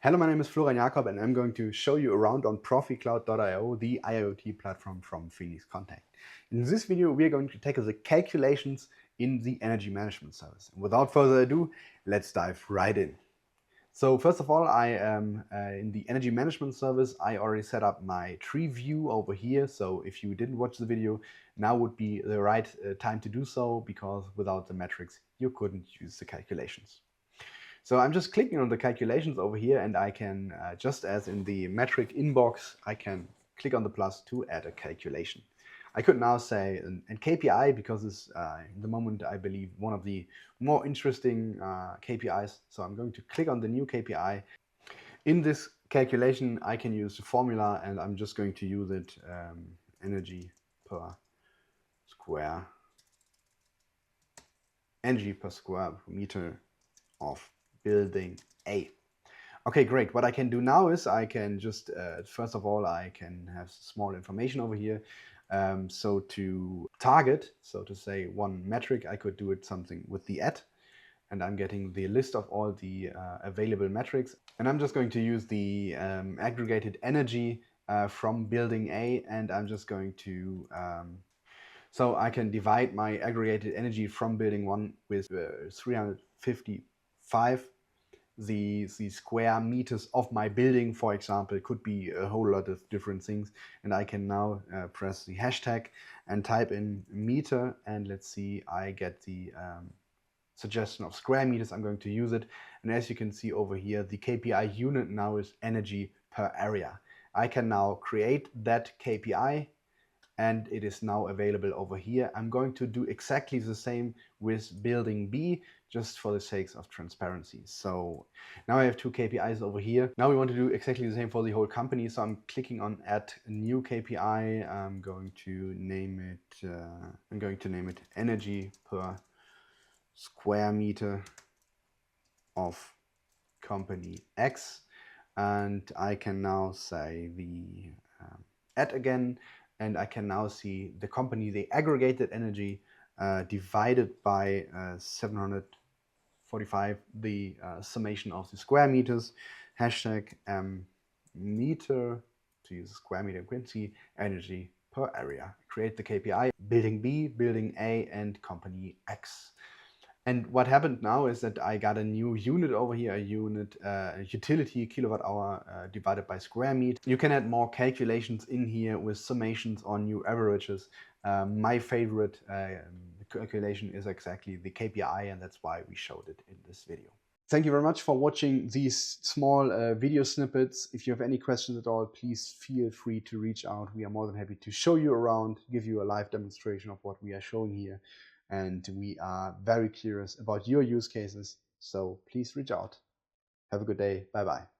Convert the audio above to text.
Hello, my name is Florian Jakob and I'm going to show you around on proficloud.io, the IoT platform from Phoenix Contact. In this video, we are going to tackle the calculations in the energy management service. And without further ado, let's dive right in. So first of all, I am in the energy management service. I already set up my tree view over here. So if you didn't watch the video, now would be the right time to do so, because without the metrics, you couldn't use the calculations. So I'm just clicking on the calculations over here, and I can, just as in the metric inbox, I can click on the plus to add a calculation. I could now say an KPI, because it's in the moment, I believe, one of the more interesting KPIs. So I'm going to click on the new KPI. In this calculation, I can use the formula, and I'm just going to use it, energy per square meter of building A. Okay, great. What I can do now is I can just, first of all, I can have small information over here. So to target, so to say one metric, I could do it something with the at, and I'm getting the list of all the available metrics. And I'm just going to use the aggregated energy from building A, and I'm just going to so I can divide my aggregated energy from building 1 with 355. The square meters of my building, for example, could be a whole lot of different things. And I can now press the hashtag and type in meter, and let's see, I get the suggestion of square meters. I'm going to use it. And as you can see over here, the KPI unit now is energy per area. I can now create that KPI, and it is now available over here. I'm going to do exactly the same with building B, just for the sake of transparency. So now I have two KPIs over here. Now we want to do exactly the same for the whole company. So I'm clicking on add a new KPI. I'm going to name it energy per square meter of company X. And I can now say the add again, and I can now see the company, the aggregated energy divided by 745, the summation of the square meters, hashtag meter, to use square meter frequency, energy per area. Create the KPI, building B, building A, and company X. And what happened now is that I got a new unit over here, a unit utility kilowatt hour divided by square meter. You can add more calculations in here with summations on new averages. My favorite calculation is exactly the KPI, and that's why we showed it in this video. Thank you very much for watching these small video snippets. If you have any questions at all, please feel free to reach out. We are more than happy to show you around, give you a live demonstration of what we are showing here. And we are very curious about your use cases, so please reach out. Have a good day. Bye-bye.